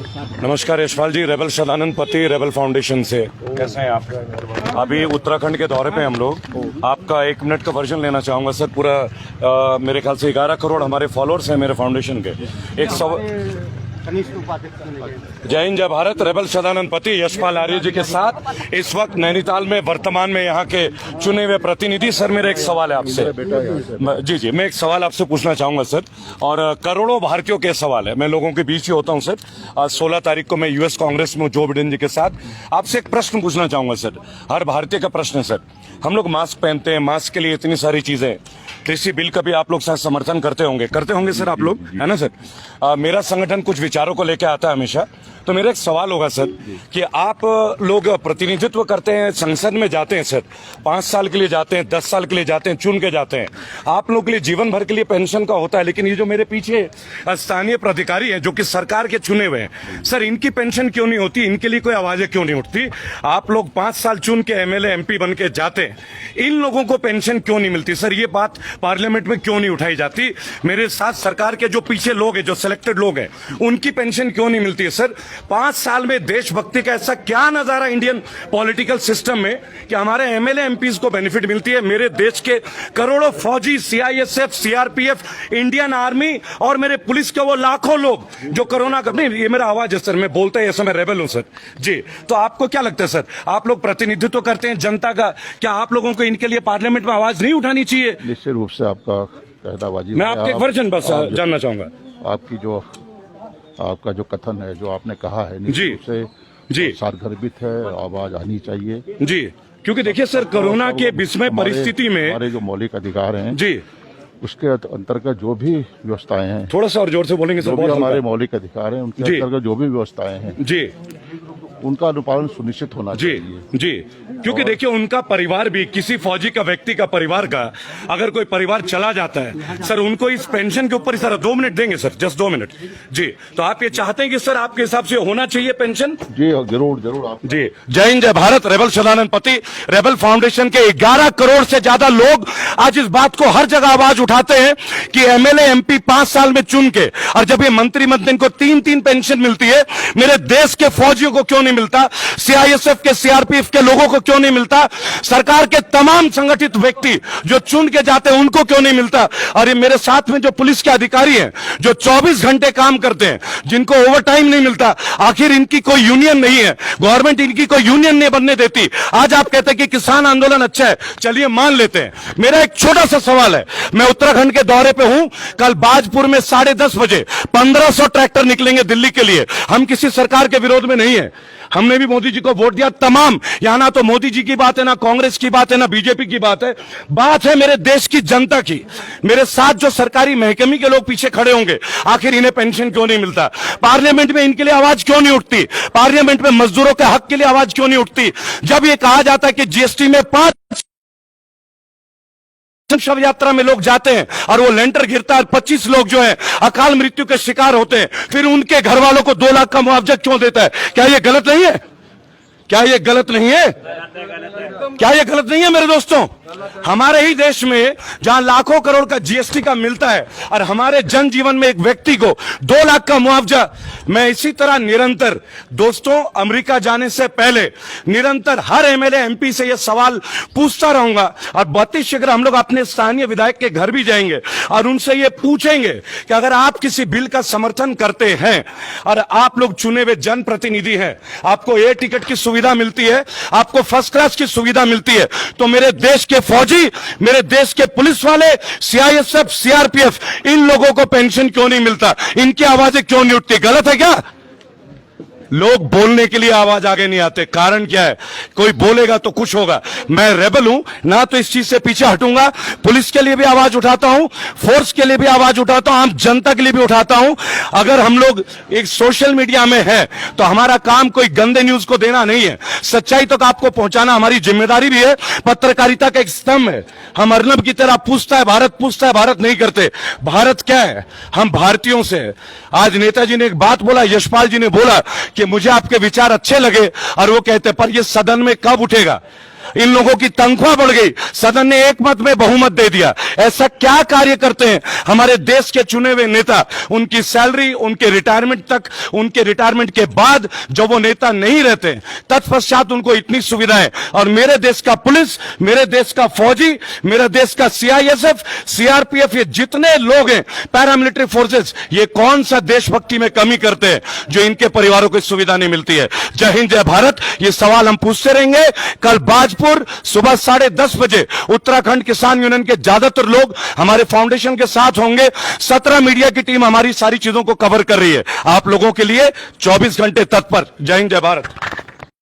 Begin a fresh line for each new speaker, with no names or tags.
नमस्कार यशपाल जी, रेबल सदानंद पति rebel foundation से। कैसे हैं आप? अभी उत्तराखंड के दौरे पे हम लोग। आपका 1 मिनट का वर्जन लेना चाहूंगा सर। पूरा मेरे ख्याल से 11 करोड़ हमारे फॉलोअर्स हैं मेरे फाउंडेशन के। जय हिंद जय भारत। रेबल सदानंद पति यशपाल आर्य जी के साथ इस वक्त नैनीताल में वर्तमान में यहाँ के चुने हुए प्रतिनिधि। सर मेरा एक सवाल है आपसे। जी जी, मैं एक सवाल आपसे पूछना चाहूंगा सर, और करोड़ों भारतीयों के सवाल है। मैं लोगों के बीच ही होता हूं सर। आज 16 तारीख को मैं यूएस कांग्रेस में जो बिडेन जी के साथ आपसे एक प्रश्न पूछना चाहूंगा सर। हर भारतीय का प्रश्न है सर। हम लोग मास्क पहनते हैं, मास्क के लिए इतनी सारी चीजें। कृषि बिल का भी आप लोग शायद समर्थन करते होंगे सर आप लोग, है ना सर? मेरा संगठन कुछ विचारों को लेकर आता है हमेशा। तो मेरा एक सवाल होगा सर कि आप लोग प्रतिनिधित्व करते हैं, संसद में जाते हैं सर, 5 साल के लिए जाते हैं, 10 साल के लिए जाते हैं, चुन के जाते हैं। आप लोग के लिए जीवन भर के लिए पेंशन का होता है, लेकिन ये जो मेरे पीछे स्थानीय प्राधिकारी हैं जो कि सरकार के चुने हुए हैं सर, इनकी पेंशन क्यों नहीं होती? इनके लिए कोई आवाजें क्यों नहीं उठती? आप लोग 5 साल चुन के एमएलए एमपी बन के जाते हैं, इन लोगों को पेंशन क्यों नहीं मिलती सर? ये बात पार्लियामेंट में क्यों नहीं उठाई जाती? मेरे साथ सरकार के जो पीछे लोग हैं, जो सिलेक्टेड लोग हैं, उनकी पेंशन क्यों नहीं मिलती है सर? 5 साल में देशभक्ति का ऐसा क्या नजारा इंडियन पॉलिटिकल सिस्टम में कि हमारे एमएलए एमपीज को बेनिफिट मिलती है? मेरे देश के करोड़ों फौजी, सीआईएसएफ, सीआरपीएफ, इंडियन आर्मी और मेरे पुलिस के वो लाखों लोग जो कोरोना का, नहीं ये मेरा आवाज है सर, मैं बोलता है ऐसा, मैं रेबल हूं सर जी। तो आपको क्या लगता है सर, आप लोग प्रतिनिधित्व करते हैं जनता का, क्या आप लोगों को इनके लिए पार्लियामेंट में आवाज नहीं उठानी चाहिए?
निश्चित रूप से आपका कहनाबाजी।
मैं आपके एक वर्जन बस जानना चाहूंगा।
आपका जो कथन है, जो आपने कहा है,
जी
से
जी
सारगर्भित है, आवाज आनी चाहिए
जी। क्योंकि देखिए सर, कोरोना के विस्मय परिस्थिति में
हमारे जो मौलिक अधिकार हैं
जी,
उसके अंतर्गत जो भी व्यवस्थाएं हैं,
थोड़ा सा और जोर से बोलेंगे सर।
जो भी हमारे मौलिक अधिकार हैं उनके अंतर्गत जो भी व्यवस्थाएं हैं
जी,
उनका अनुपालन सुनिश्चित होना चाहिए
जी। क्योंकि देखिए उनका परिवार भी, किसी फौजी का व्यक्ति का परिवार का अगर कोई परिवार चला जाता है सर, उनको इस पेंशन के ऊपर सर 2 मिनट देंगे सर, जस्ट 2 मिनट जी। तो आप ये चाहते हैं कि सर आपके हिसाब से होना चाहिए पेंशन?
जी जरूर जरूर आप
जी। जय हिंद जय भारत। रेबल सदानंद पति रेबल फाउंडेशन के 11 करोड़ से ज्यादा लोग आज इस बात को हर जगह आवाज उठाते हैं कि एमएलए एमपी 5 साल में चुन के, और जब ये मंत्रिमंडल को 3-3 पेंशन मिलती है, मेरे देश के फौजियों को क्यों नहीं मिलता? सीआईएसएफ के, सीआरपीएफ के लोगों को क्यों नहीं मिलता? सरकार के तमाम संगठित व्यक्ति जो चुन के जाते हैं उनको क्यों नहीं मिलता? और ये मेरे साथ में जो पुलिस के अधिकारी हैं जो 24 घंटे काम करते हैं, जिनको ओवर टाइम नहीं मिलता, आखिर इनकी कोई यूनियन नहीं है, गवर्नमेंट इनकी कोई यूनियन नहीं बनने देती। आज आप कहते हैं कि किसान आंदोलन अच्छा है, चलिए मान लेते हैं। मेरा एक छोटा सा सवाल है, मैं उत्तराखंड के दौरे पे हूं, कल बाजपुर में 10:30 बजे 1500 ट्रैक्टर निकलेंगे दिल्ली के लिए। हम किसी सरकार के विरोध में नहीं है, हमने भी मोदी जी को वोट दिया। तमाम यहां ना तो मोदी जी की बात है, ना कांग्रेस की बात है, ना बीजेपी की बात है मेरे देश की जनता की। मेरे साथ जो सरकारी महकमे के लोग पीछे खड़े होंगे, आखिर इन्हें पेंशन क्यों नहीं मिलता? पार्लियामेंट में इनके लिए आवाज क्यों नहीं उठती? पार्लियामेंट में मजदूरों के हक के लिए आवाज क्यों नहीं उठती? जब ये कहा जाता है कि जीएसटी में 5 शव यात्रा में लोग जाते हैं और वो लेंटर गिरता है, 25 लोग जो है अकाल मृत्यु के शिकार होते हैं, फिर उनके घर वालों को 2 लाख का मुआवजा क्यों देता है? क्या ये गलत नहीं है? क्या ये गलत नहीं है? क्या ये गलत नहीं है मेरे दोस्तों? हमारे ही देश में जहां लाखों करोड़ का जीएसटी का मिलता है और हमारे जनजीवन में एक व्यक्ति को 2 लाख का मुआवजा, मैं इसी तरह निरंतर दोस्तों अमेरिका जाने से पहले निरंतर हर एमएलए एमपी से यह सवाल पूछता रहूंगा। और बहुत शीघ्र हम लोग अपने स्थानीय विधायक के घर भी जाएंगे और उनसे ये पूछेंगे कि अगर आप किसी बिल का समर्थन करते हैं और आप लोग चुने हुए जनप्रतिनिधि हैं, आपको एयर टिकट की सुविधा मिलती है, आपको फर्स्ट क्लास की सुविधा मिलती है, तो मेरे देश के फौजी, मेरे देश के पुलिस वाले, सीआईएसएफ, सीआरपीएफ, इन लोगों को पेंशन क्यों नहीं मिलता? इनकी आवाजें क्यों नहीं उठती? गलत है क्या? लोग बोलने के लिए आवाज आगे नहीं आते, कारण क्या है? कोई बोलेगा तो कुछ होगा। मैं रेबल हूं ना, तो इस चीज से पीछे हटूंगा। पुलिस के लिए भी आवाज उठाता हूं, फोर्स के लिए भी आवाज उठाता हूं, आम जनता के लिए भी उठाता हूं। अगर हम लोग एक सोशल मीडिया में है तो हमारा काम कोई गंदे न्यूज को देना नहीं है, सच्चाई तक आपको पहुंचाना हमारी जिम्मेदारी भी है। पत्रकारिता का एक स्तंभ है। हम अर्नब की तरह पूछता है भारत नहीं करते। भारत क्या है? हम भारतीयों से है। आज नेताजी ने एक बात बोला, यशपाल जी ने बोला कि मुझे आपके विचार अच्छे लगे, और वो कहते पर ये सदन में कब उठेगा? इन लोगों की तनख्वाह बढ़ गई, सदन ने एक मत में बहुमत दे दिया। ऐसा क्या कार्य करते हैं हमारे देश के चुने हुए नेता? उनकी सैलरी, उनके रिटायरमेंट तक, उनके रिटायरमेंट के बाद जब वो नेता नहीं रहते, तत्पश्चात उनको इतनी सुविधाएं। और मेरे देश का पुलिस, मेरे देश का फौजी, मेरे देश का सीआईएसएफ, सीआरपीएफ, ये जितने लोग हैं, पैरामिलिट्री फोर्सेस, ये कौन सा देशभक्ति में कमी करते हैं जो इनके परिवारों को सुविधा नहीं मिलती है? जय हिंद, जय भारत। ये सवाल हम पूछते रहेंगे। कल बाजपुर सुबह 10:30 बजे उत्तराखंड किसान यूनियन के ज्यादातर लोग हमारे फाउंडेशन के साथ होंगे। 17 मीडिया की टीम हमारी सारी चीजों को कवर कर रही है, आप लोगों के लिए 24 घंटे तत्पर। जय हिंद, जय भारत।